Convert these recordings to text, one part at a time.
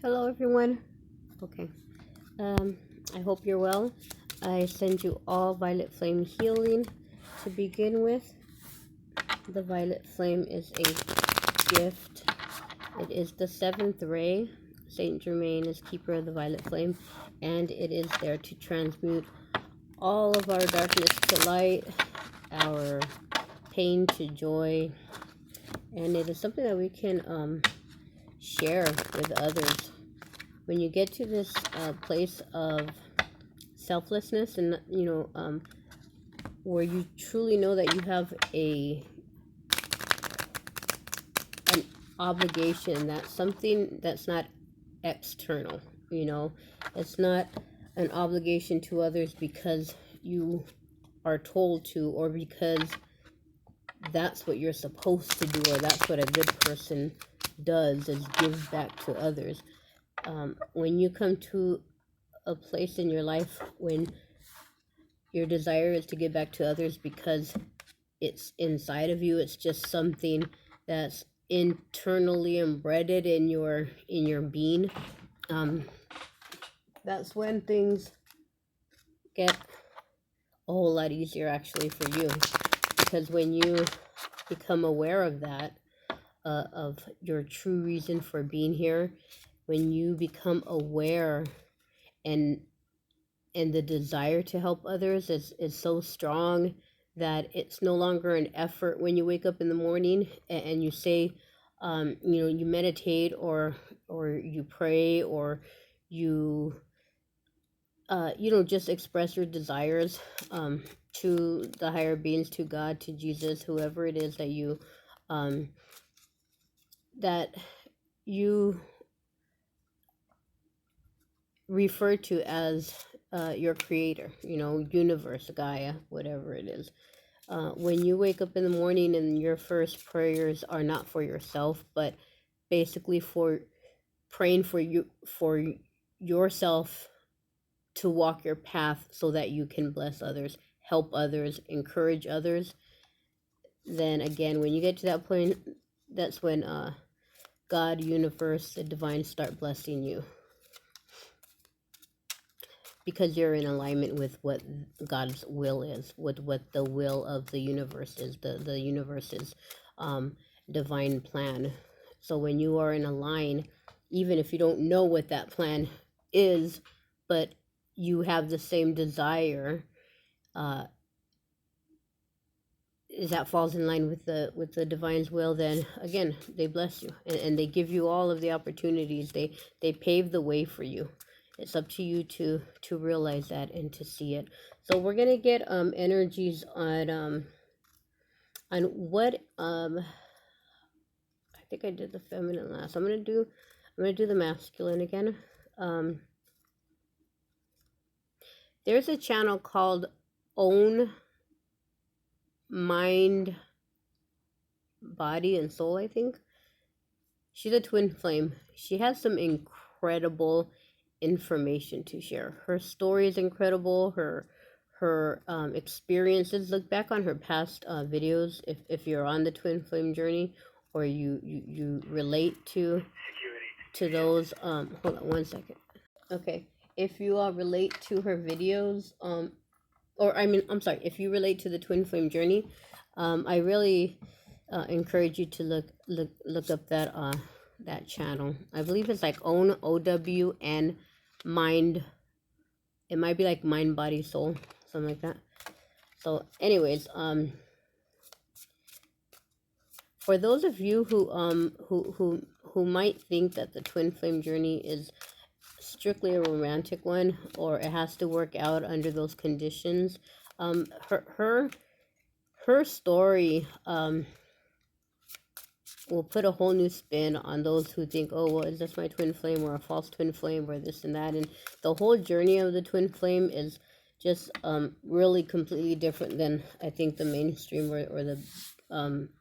Hello everyone. Okay. I hope you're well. I send you all violet flame healing to begin with. The violet flame is a gift. It is the seventh ray. Saint Germain is keeper of the violet flame, and it is there to transmute all of our darkness to light, our pain to joy, and it is something that we can share with others. When you get to this place of selflessness and where you truly know that you have an obligation, that's something that's not external, it's not an obligation to others because you are told to, or because that's what you're supposed to do, or that's what a good person does, is give back to others. When you come to a place in your life when your desire is to give back to others because it's inside of you, it's just something that's internally embedded in your being, that's when things get a whole lot easier actually for you, because when you become aware of that, of your true reason for being here, when you become aware and the desire to help others is so strong that it's no longer an effort when you wake up in the morning and you say, you meditate or you pray, or you just express your desires to the higher beings, to God, to Jesus, whoever it is that you refer to as your creator, universe, Gaia, whatever it is. When you wake up in the morning and your first prayers are not for yourself, but basically for praying for yourself to walk your path so that you can bless others, help others, encourage others, then again, when you get to that point, that's when God, universe, the divine start blessing you, because you're in alignment with what God's will is, with what the will of the universe is, the universe's divine plan. So when you are in a line, even if you don't know what that plan is, but you have the same desire, is that falls in line with the divine's will, then again they bless you, and they give you all of the opportunities. They pave the way for you. It's up to you to realize that and to see it. So we're gonna get energies on what I think I did the feminine last. I'm gonna do the masculine again. There's a channel called Own Mind, Body and Soul, I think. She's a twin flame. She has some incredible information to share. Her story is incredible. Her experiences. Look back on her past videos if you're on the twin flame journey, or you relate to those. Hold on one second. Okay, if you relate to her videos, if you relate to the twin flame journey, I really encourage you to look up that channel. I believe it's like OWN Mind. It might be like Mind, Body, Soul, something like that. So anyways, for those of you who might think that the twin flame journey is strictly a romantic one, or it has to work out under those conditions, her story will put a whole new spin on those who think, oh, well, is this my twin flame or a false twin flame or this and that. And the whole journey of the twin flame is just really completely different than I think the mainstream or the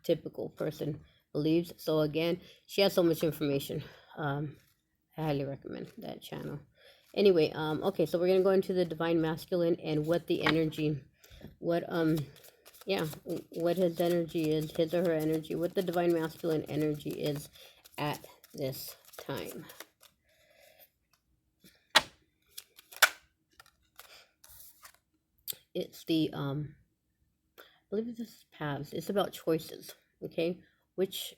typical person believes. So again, she has so much information. I highly recommend that channel. Anyway, okay, so we're gonna go into the divine masculine and what the energy, what his energy is, his or her energy, what the divine masculine energy is at this time. it's the I believe this is paths. It's about choices. Okay, which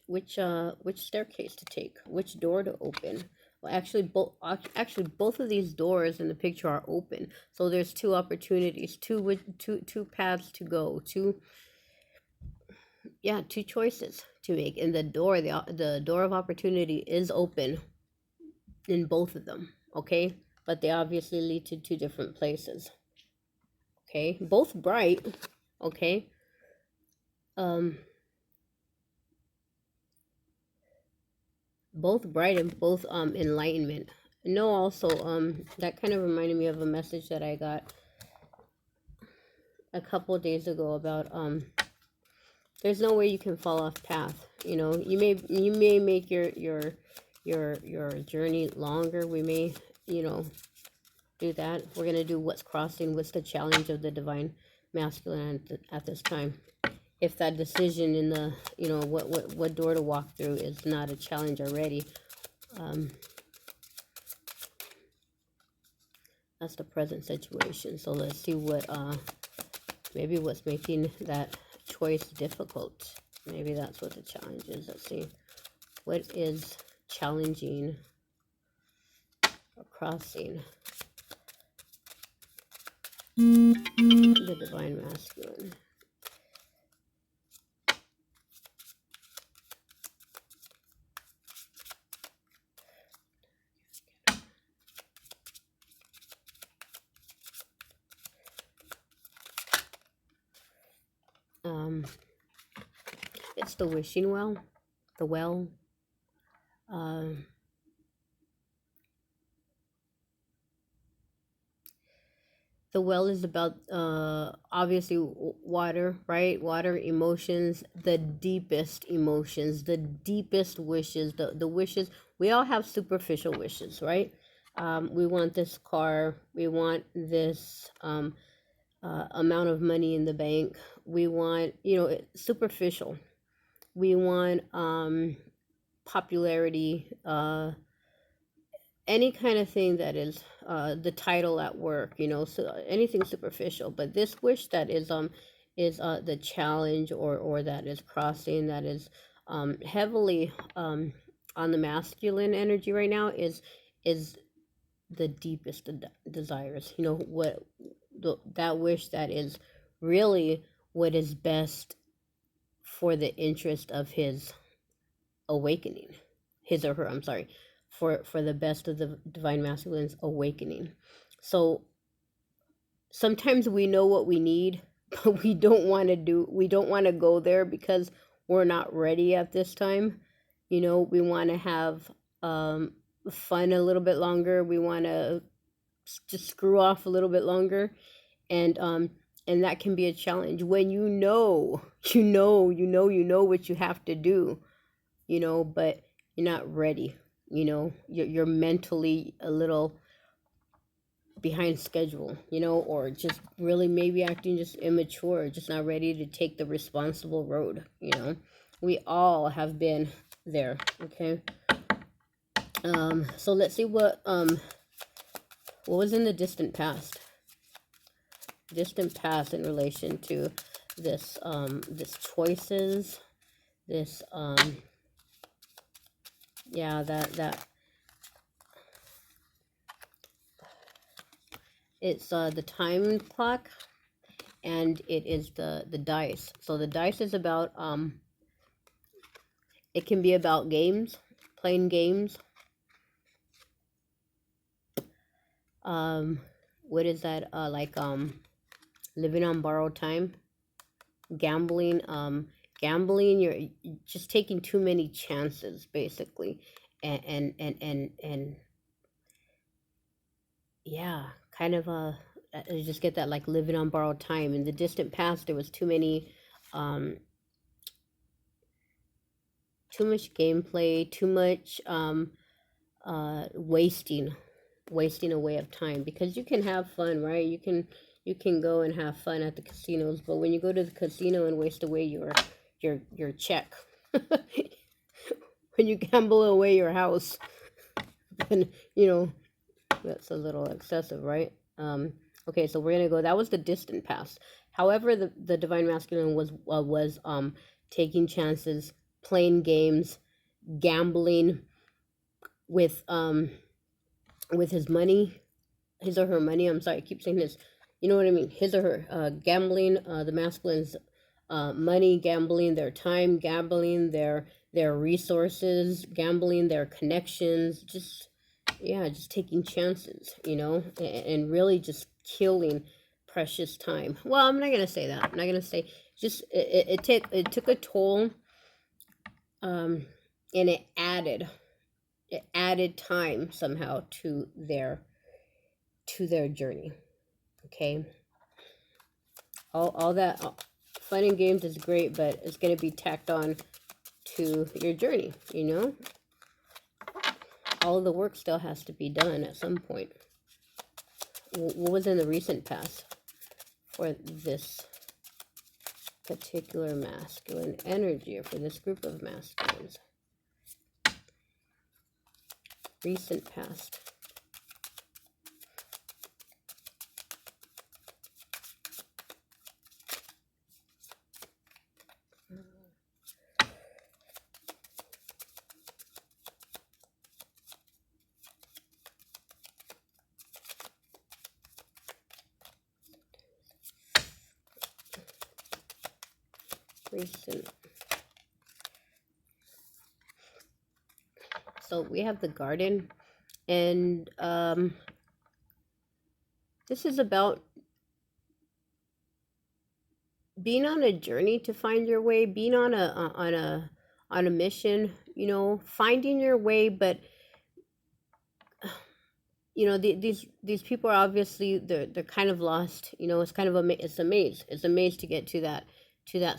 staircase to take, which door to open. Well, actually both of these doors in the picture are open. So there's two opportunities, two paths to go, two choices to make, and the door of opportunity is open in both of them. Okay, but they obviously lead to two different places. Okay, both bright. Okay, both bright and both enlightenment. No, also that kind of reminded me of a message that I got a couple of days ago about there's no way you can fall off path. You know, you may make your journey longer. We may, you know, do that. We're gonna do what's crossing, what's the challenge of the divine masculine at this time. If that decision in the, you know, what door to walk through is not a challenge already, that's the present situation. So let's see what maybe what's making that choice difficult. Maybe that's what the challenge is. Let's see what is challenging or crossing the divine masculine. It's the wishing well, the well. The well is about obviously water, right? Water, emotions, the deepest emotions, the deepest wishes, the wishes. We all have superficial wishes, right? We want this car, we want this amount of money in the bank, we want, you know, superficial. We want popularity, any kind of thing that is the title at work, you know, so anything superficial. But this wish that is the challenge, or that is crossing, that is heavily on the masculine energy right now, is the deepest desires. You know, what that wish that is really what is best for the interest of his awakening, his or her, I'm sorry, for the best of the divine masculine's awakening. So sometimes we know what we need, but we don't want to go there because we're not ready at this time. You know, we want to have fun a little bit longer. We want to just screw off a little bit longer, and that can be a challenge when you know what you have to do, you know, but you're not ready. You know, you're mentally a little behind schedule, you know, or just really maybe acting just immature, just not ready to take the responsible road, you know. We all have been there, okay? So let's see what was in the distant past. Distant past in relation to this this choices, this yeah, that it's the time clock, and it is the dice. So the dice is about it can be about games, playing games. What is that, like living on borrowed time, gambling, gambling, you're just taking too many chances basically, and yeah, kind of I just get that, like living on borrowed time. In the distant past there was too many too much gameplay, too much wasting away of time, because you can have fun, right? You can go and have fun at the casinos, but when you go to the casino and waste away your check, when you gamble away your house, then you know that's a little excessive, right? Okay, so we're gonna go. That was the distant past. However, the divine masculine was taking chances, playing games, gambling with his money, his or her money. I'm sorry, I keep saying his. You know what I mean? His or her gambling. The masculine's money, gambling their time, gambling their resources, gambling their connections. Just yeah, just taking chances. You know, and really just killing precious time. Well, I'm not gonna say that. I'm not gonna say just it took a toll. And it added time somehow to their journey. Okay, all that fun and games is great, but it's going to be tacked on to your journey. You know, all of the work still has to be done at some point. What was in the recent past for this particular masculine energy, or for this group of masculines? Recent past. Recent. So we have the garden, and this is about being on a journey to find your way, being on a mission, you know, finding your way. But you know, these people are obviously they're kind of lost. You know, it's kind of it's a maze. It's a maze to get to that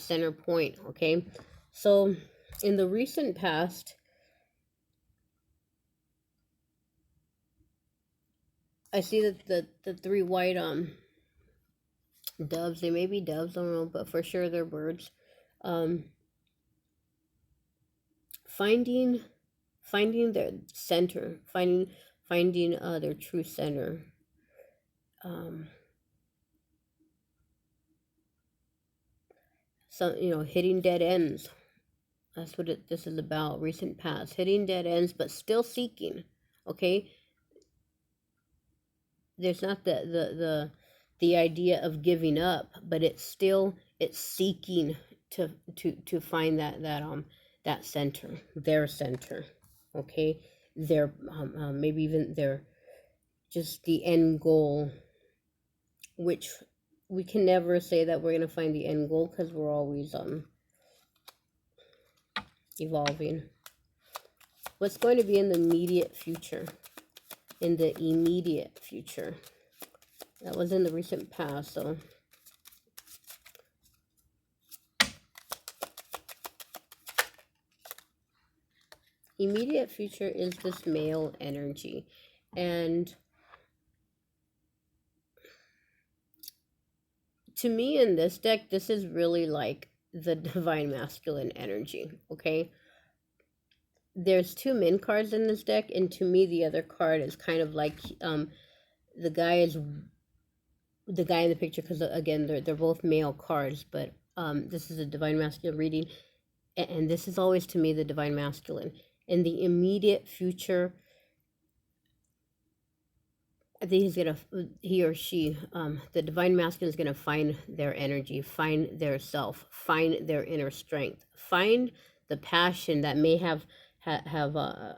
center point. Okay, so in the recent past, I see that the three white doves, they may be doves, I don't know, but for sure they're birds. Finding their center, finding their true center. So you know, hitting dead ends. That's what this is about. Recent past, hitting dead ends, but still seeking. Okay, there's not the idea of giving up, but it's seeking to find that center, their center. Okay, their maybe even their just the end goal, which we can never say that we're going to find the end goal, because we're always evolving. What's going to be in the immediate future? In the immediate future. That was in the recent past, so immediate future is this male energy. And to me, in this deck, this is really like the divine masculine energy. Okay, there's two min cards in this deck, and to me the other card is kind of like the guy in the picture, because again they're both male cards, but this is a divine masculine reading, and this is always to me the divine masculine. In the immediate future, I think he or she, the divine masculine is gonna find their energy, find their self, find their inner strength, find the passion that may have the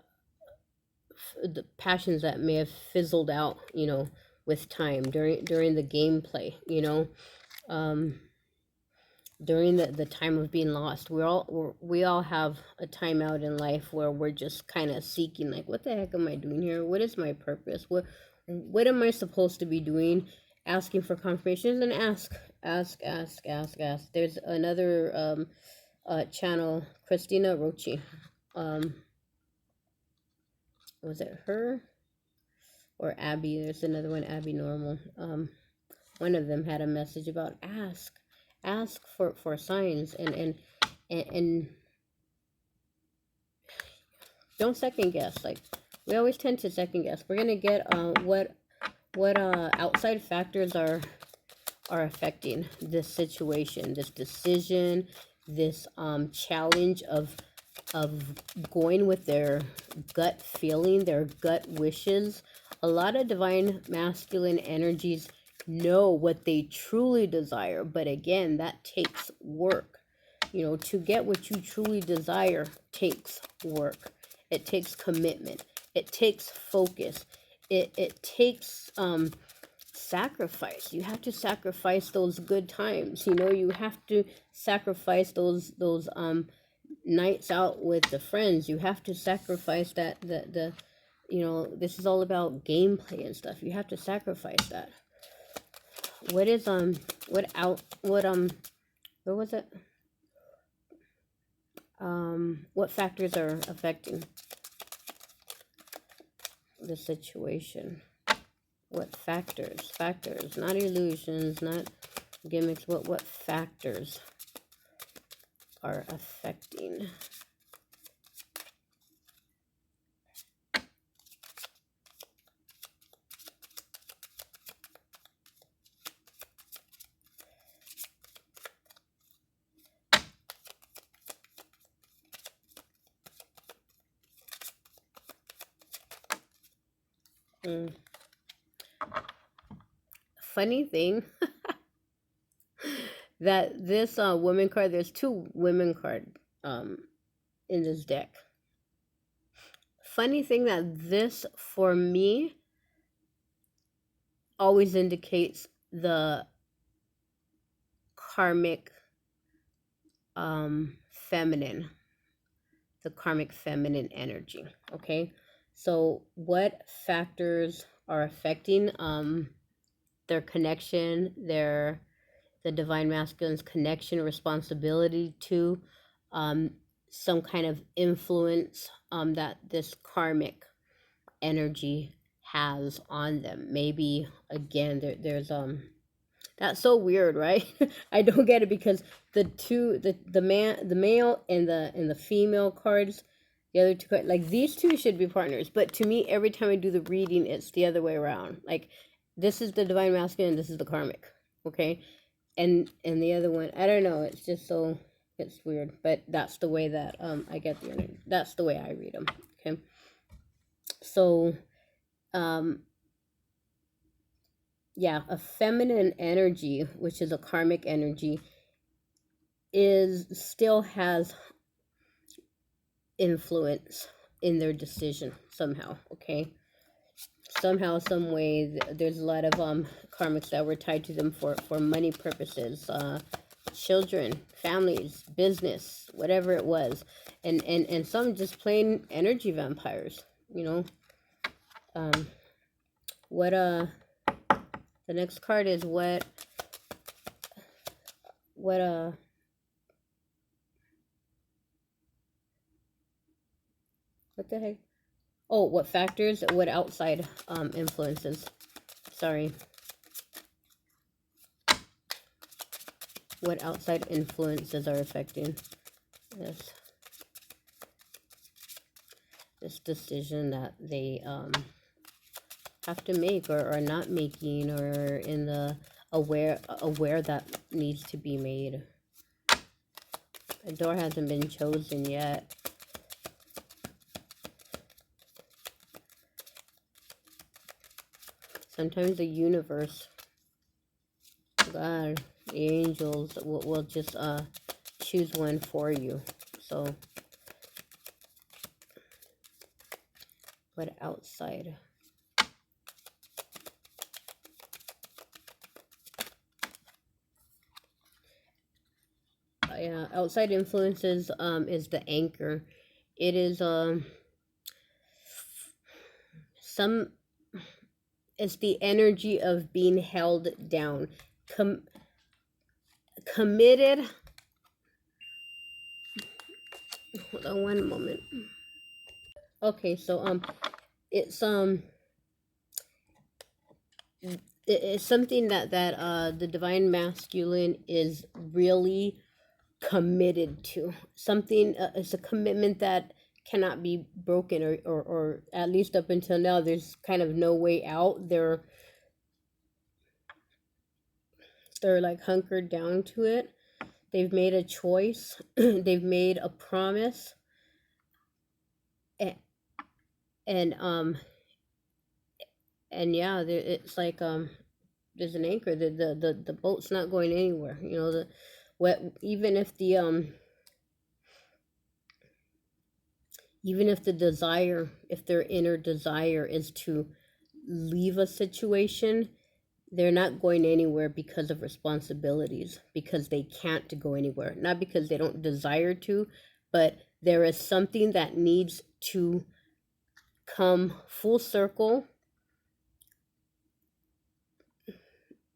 passions that may have fizzled out, you know, with time during the gameplay, you know, during the time of being lost. We all have a time out in life where we're just kind of seeking, like, what the heck am I doing here? What is my purpose? What am I supposed to be doing? Asking for confirmations, and ask. There's another channel, Christina Rocci. Was it her or Abby? There's another one, Abby Normal. One of them had a message about ask for signs, and don't second guess. Like, we always tend to second guess. We're gonna get what What outside factors are affecting this situation, this decision, this challenge of going with their gut feeling, their gut wishes. A lot of divine masculine energies know what they truly desire, but again, that takes work. You know, to get what you truly desire takes work. It takes commitment. It takes focus. It takes sacrifice. You have to sacrifice those good times. You know, you have to sacrifice those nights out with the friends. You have to sacrifice that the you know, this is all about gameplay and stuff. You have to sacrifice that. What is where was it? What factors are affecting the situation? What factors? Factors, not illusions, not gimmicks. What factors are affecting? Funny thing that this women card, there's two women card in this deck. Funny thing that this, for me, always indicates the karmic feminine, the karmic feminine energy. Okay, so what factors are affecting their connection, the divine masculine's connection, responsibility to some kind of influence that this karmic energy has on them. Maybe again there's that's so weird, right? I don't get it, because the male and the female cards, the other two cards, like these two should be partners, but to me every time I do the reading it's the other way around. Like this is the divine masculine, this is the karmic, okay? And the other one, I don't know, it's just so, it's weird, but that's the way that I get the energy. That's the way I read them. Okay, so yeah, a feminine energy, which is a karmic energy, still has influence in their decision somehow. Okay, somehow, some way, there's a lot of karmics that were tied to them for money purposes, children, families, business, whatever it was, and some just plain energy vampires, you know. What the next card is what the heck? Oh, what factors, what outside influences, sorry, what outside influences are affecting this decision that they have to make, or are not making, or in the aware that needs to be made. The door hasn't been chosen yet. Sometimes the universe, God, the angels will just choose one for you. So what outside? Yeah, outside influences is the anchor. It is it's the energy of being held down, committed. Hold on one moment. Okay, so it's it's something that the divine masculine is really committed to. Something, it's a commitment that cannot be broken, or at least up until now there's kind of no way out. They're like hunkered down to it. They've made a choice. They've made a promise. And yeah, it's like there's an anchor. The boat's not going anywhere. You know, even if the desire, if their inner desire is to leave a situation, they're not going anywhere because of responsibilities, because they can't go anywhere. Not because they don't desire to, but there is something that needs to come full circle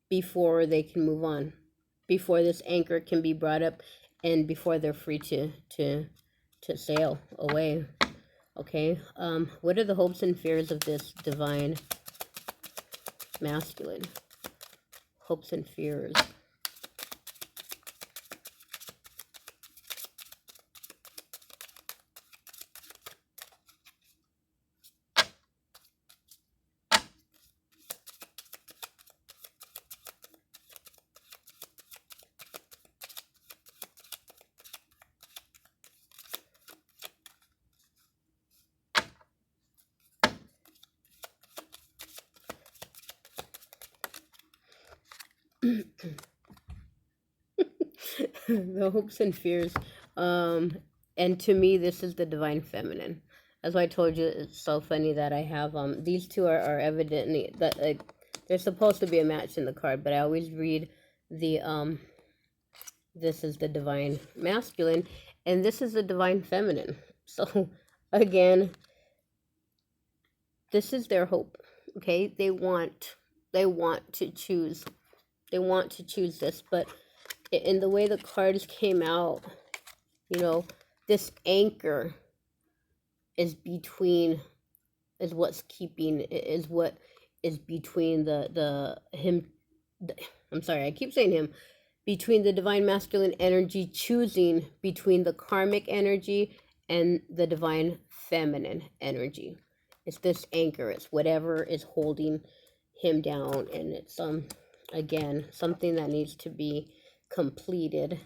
before they can move on, before this anchor can be brought up, and before they're free to sail away. Okay, what are the hopes and fears of this divine masculine? Hopes and fears. The hopes and fears. And to me, this is the divine feminine. As I told you, it's so funny that I have these two are evidently that they're supposed to be a match in the card, but I always read the this is the divine masculine, and this is the divine feminine. So again, this is their hope. Okay, they want to choose. They want to choose this, but in the way the cards came out, you know, this anchor is between, is what's keeping, is what is between I'm sorry, I keep saying him, between the divine masculine energy choosing between the karmic energy and the divine feminine energy. It's this anchor, it's whatever is holding him down, and it's again something that needs to be completed.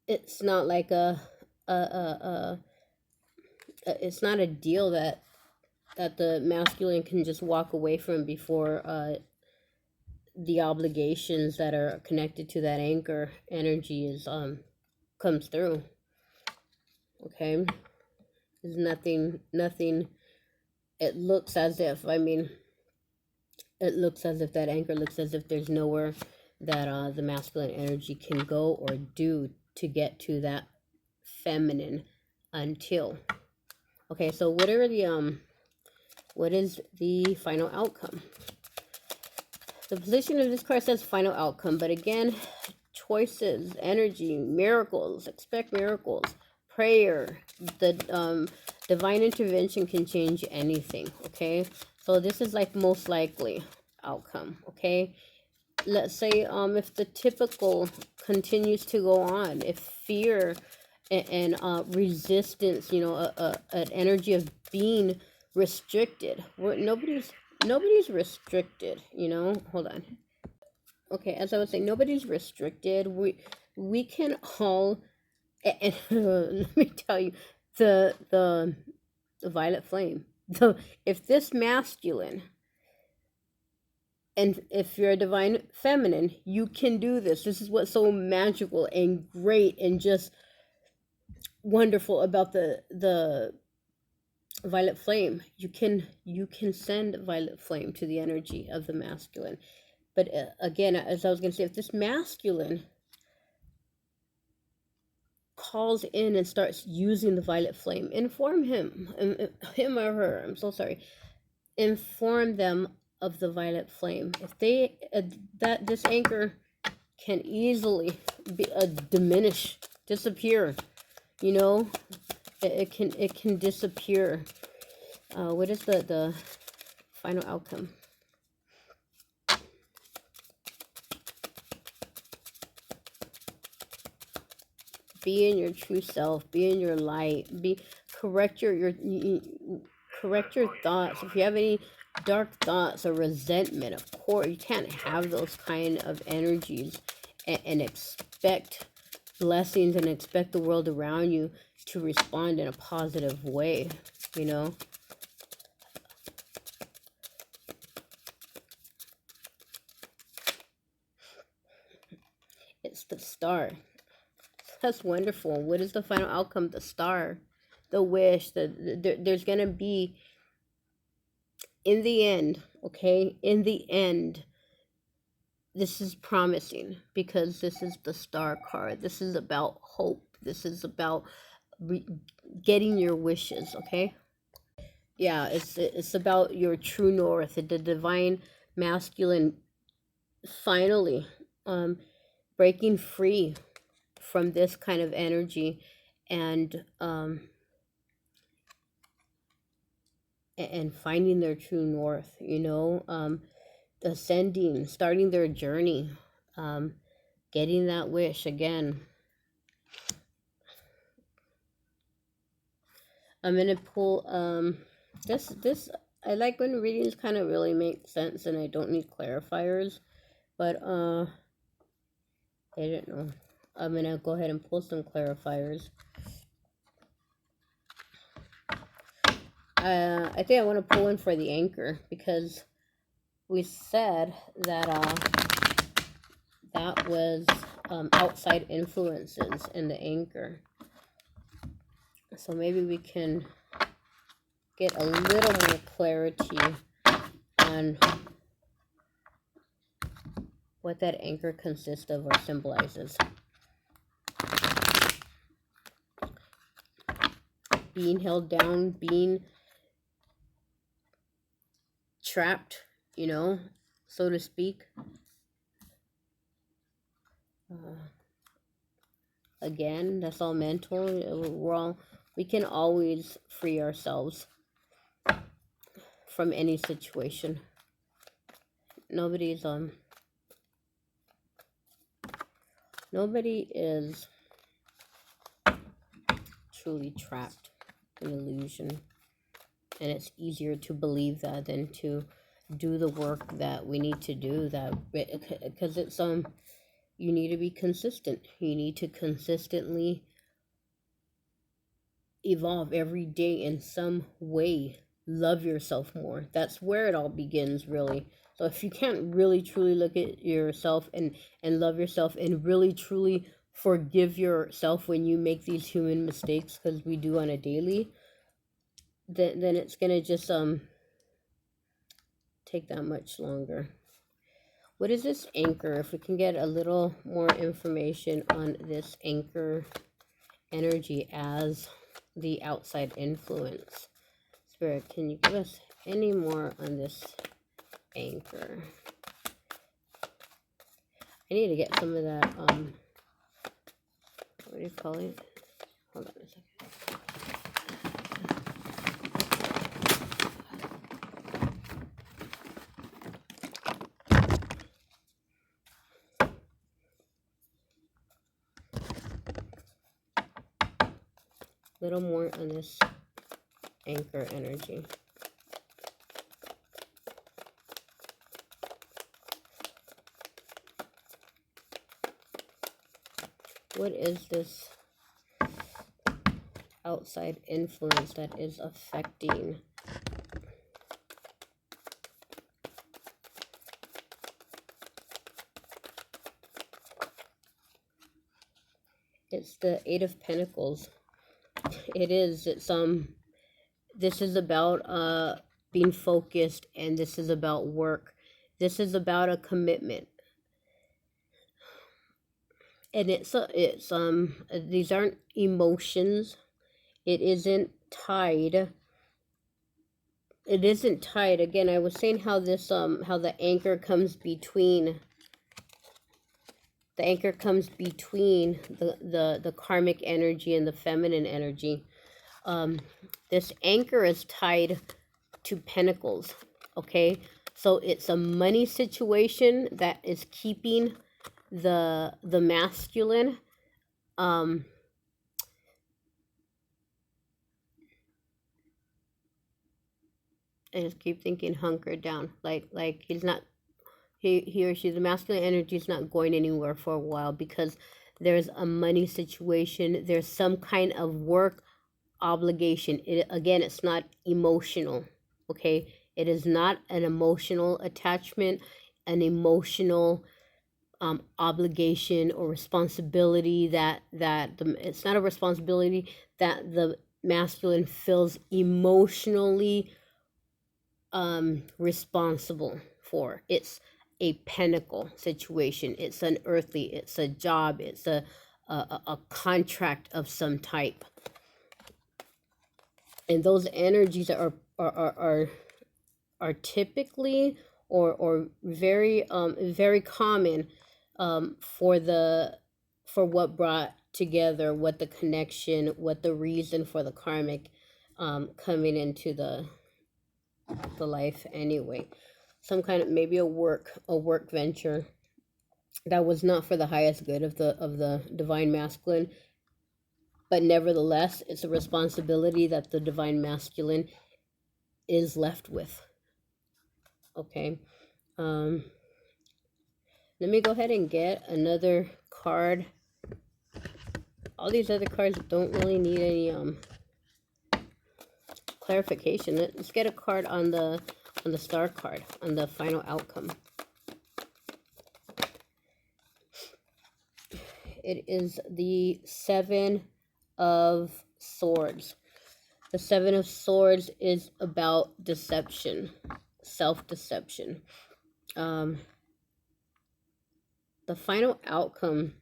It's not like it's not a deal that the masculine can just walk away from before the obligations that are connected to that anchor energy is comes through. Okay, there's nothing. It looks as if, it looks as if that anchor looks as if there's nowhere that the masculine energy can go or do to get to that feminine until. Okay, so what is the final outcome? The position of this card says final outcome, but again, choices, energy, miracles, expect miracles, prayer, the divine intervention can change anything. Okay, so this is like most likely outcome. Okay, let's say if the typical continues to go on, if fear and resistance, you know, an energy of being restricted, nobody's restricted, you know. Hold on. Okay, as I was saying, nobody's restricted. We can all, and let me tell you, the violet flame, if this masculine, and if you're a divine feminine, you can do this. This is what's so magical and great and just wonderful about the violet flame. You can send violet flame to the energy of the masculine. But again, as I was going to say, if this masculine calls in and starts using the violet flame, inform him or her, I'm so sorry, inform them of the violet flame. If they that this anchor can easily be diminish, disappear, you know, it can disappear. What is the final outcome? Be in your true self, be in your light, correct correct your thoughts. If you have any dark thoughts or resentment, of course, you can't have those kind of energies and expect blessings and expect the world around you to respond in a positive way, you know? It's the Star. That's wonderful. What is the final outcome? The Star. The wish. There's going to be, in the end, okay? In the end, this is promising because this is the Star card. This is about hope. This is about getting your wishes, okay? Yeah, it's about your true north, the divine masculine finally breaking free from this kind of energy and finding their true north, you know, ascending, starting their journey, getting that wish again. I'm gonna pull this I like when readings kind of really make sense and I don't need clarifiers, but I don't know. I'm gonna go ahead and pull some clarifiers. I think I want to pull in for the anchor because we said that that was outside influences in the anchor. So maybe we can get a little more clarity on what that anchor consists of or symbolizes. Being held down, being trapped, you know, so to speak. Again, that's all mental. We can always free ourselves from any situation. Nobody is truly trapped in illusion, and it's easier to believe that than to do the work that we need to do, that because it's you need to be consistent. You need to consistently evolve every day in some way. Love yourself more. That's where it all begins, really. So if you can't really truly look at yourself and love yourself and really truly forgive yourself when you make these human mistakes, because we do on a daily, then it's gonna just take that much longer. What is this anchor? If we can get a little more information on this anchor energy as the outside influence. Spirit, can you give us any more on this anchor? I need to get some of that, what do you call it? Hold on a second. A little more on this anchor energy. What is this outside influence that is affecting? It's the Eight of Pentacles. It's this is about being focused, and this is about work. This is about a commitment. And it's these aren't emotions. It isn't tied. It isn't tied. Again, I was saying how this how the anchor comes between the karmic energy and the feminine energy. This anchor is tied to pentacles, okay? So it's a money situation that is keeping the masculine I just keep thinking hunker down. Like he's not, he or she, the masculine energy is not going anywhere for a while because there's a money situation. There's some kind of work obligation. It, again, it's not emotional. Okay, it is not an emotional attachment, an emotional obligation or responsibility it's not a responsibility that the masculine feels emotionally responsible for. It's a pinnacle situation. It's an earthly, it's a job, it's a contract of some type. And those energies are typically or very very common for what brought together, what the connection, what the reason for the karmic coming into the life anyway. Some kind of, maybe a work venture that was not for the highest good of the divine masculine, but nevertheless it's a responsibility that the divine masculine is left with. Okay, let me go ahead and get another card. All these other cards don't really need any clarification. Let's get a card on the star card, on the final outcome. It is the Seven of Swords. The Seven of Swords is about deception, self-deception. The final outcome,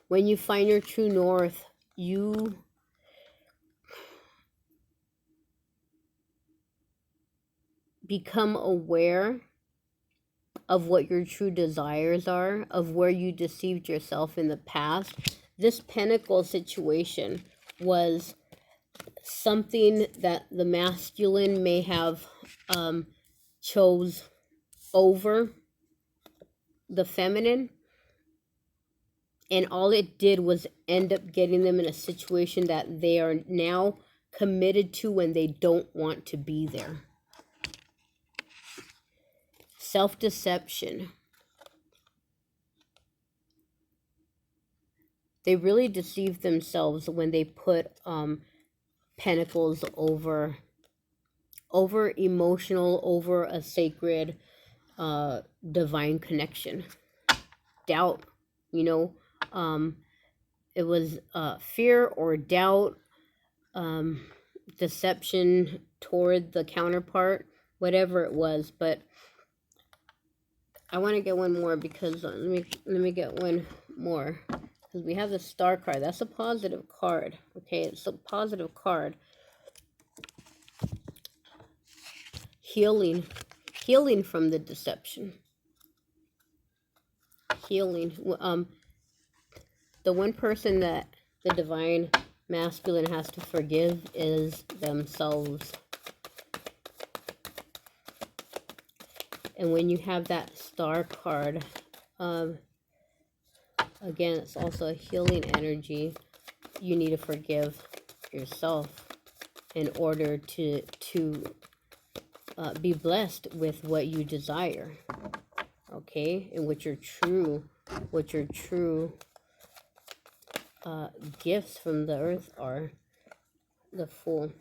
when you find your true north, you become aware of what your true desires are, of where you deceived yourself in the past. This Pentacle situation was something that the masculine may have chose over the feminine, and all it did was end up getting them in a situation that they are now committed to when they don't want to be there. Self-deception. They really deceived themselves when they put pentacles over emotional, over a sacred divine connection. Doubt, you know, it was fear or doubt, deception toward the counterpart, whatever it was. But I want to get one more, because let me get one more, because we have the Star card. That's a positive card. Okay, it's a positive card. Healing from the deception. Healing. The one person that the divine masculine has to forgive is themselves. And when you have that Star card, again, it's also a healing energy. You need to forgive yourself in order to be blessed with what you desire. Okay, and what your true gifts from the earth are. The Fool.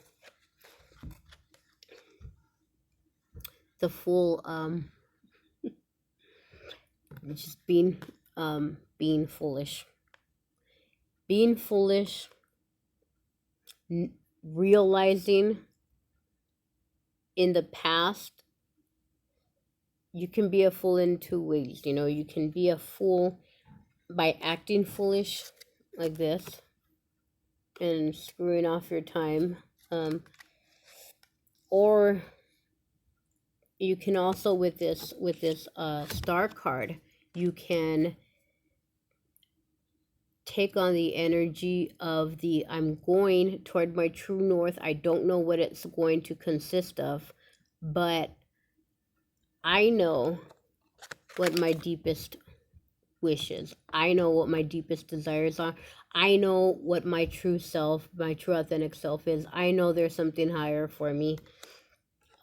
Just being foolish. Being foolish, realizing in the past, you can be a fool in two ways. You know, you can be a fool by acting foolish like this and screwing off your time, or you can also, with this Star card, you can take on the energy of the, I'm going toward my true north. I don't know what it's going to consist of, but I know what my deepest wishes. I know what my deepest desires are. I know what my true self, my true authentic self is. I know there's something higher for me.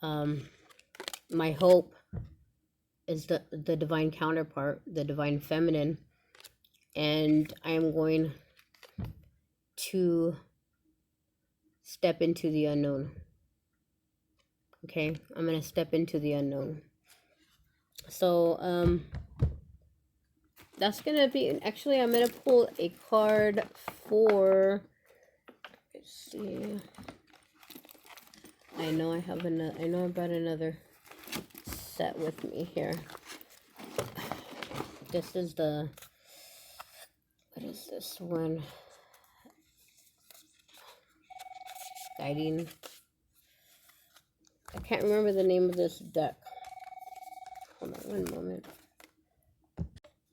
My hope is the divine counterpart, the divine feminine, and I am going to step into the unknown. Okay, I'm going to step into the unknown. So, that's going to be, actually, I'm going to pull a card for, let's see, I know I have another, I know I brought another set with me here. This is the, what is this one? Guiding. I can't remember the name of this deck. Hold on one moment.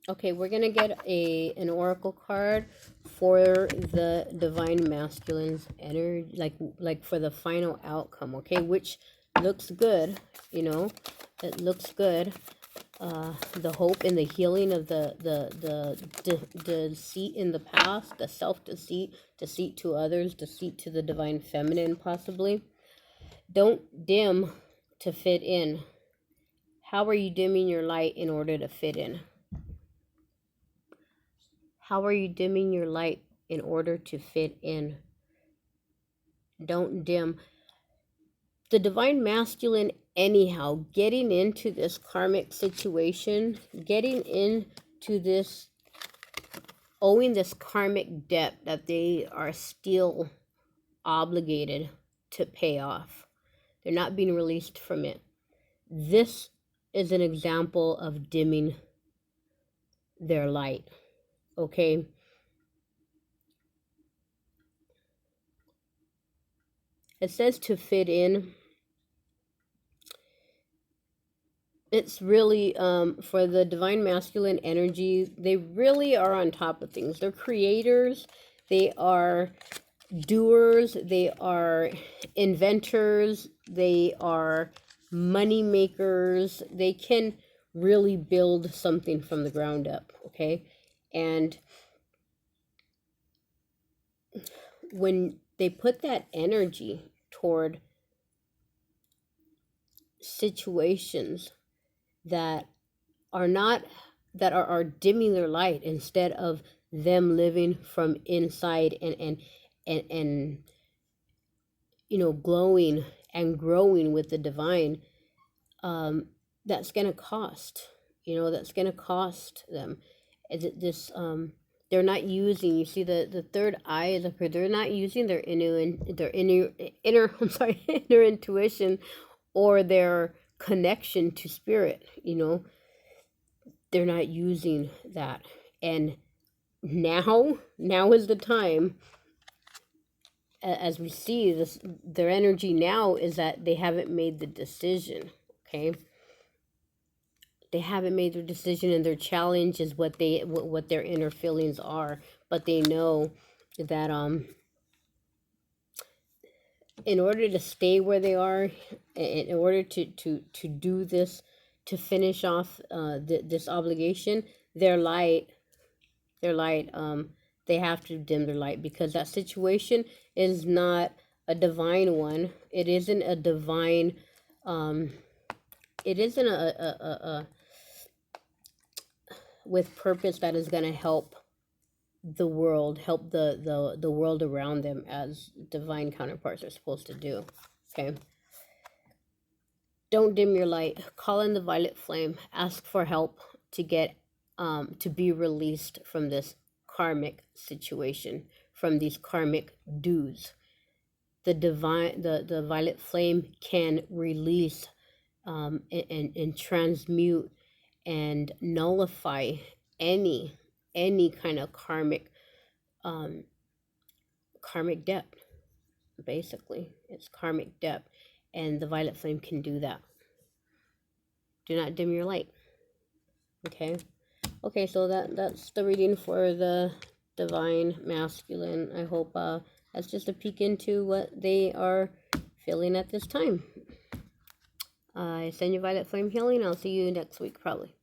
Okay, we're gonna get an oracle card for the divine masculine's energy, like for the final outcome. Okay, which looks good. You know, it looks good. The hope and the healing of the deceit in the past, the self-deceit, deceit to others, deceit to the divine feminine, possibly. Don't dim to fit in. How are you dimming your light in order to fit in? How are you dimming your light in order to fit in? Don't dim. The divine masculine, anyhow, getting into this karmic situation, getting into this, owing this karmic debt that they are still obligated to pay off. They're not being released from it. This is an example of dimming their light. Okay? It says to fit in. It's really, for the divine masculine energy, they really are on top of things. They're creators. They are doers. They are inventors. They are money makers. They can really build something from the ground up, okay? And when they put that energy toward situations that are not, that are dimming their light, instead of them living from inside and you know, glowing and growing with the divine, that's gonna cost, you know, that's gonna cost them. This they're not using, you see the third eye is up here, they're not using their inner I'm sorry, inner intuition or their connection to spirit, you know. They're not using that. And now is the time, as we see this, their energy now is that they haven't made the decision. Okay, they haven't made their decision, and their challenge is what their inner feelings are. But they know that in order to stay where they are, in order to do this, to finish off this obligation, their light, they have to dim their light, because that situation is not a divine one. It isn't a divine, it isn't a with purpose that is going to help the world, help the world around them, as divine counterparts are supposed to do. Okay, don't dim your light. Call in the violet flame. Ask for help to get to be released from this karmic situation, from these karmic dues. The divine, the violet flame can release and transmute and nullify any kind of karmic debt. Basically, it's karmic debt, and the violet flame can do that. Do not dim your light. Okay, so that's the reading for the divine masculine. I hope that's just a peek into what they are feeling at this time. I send you violet flame healing. I'll see you next week, probably.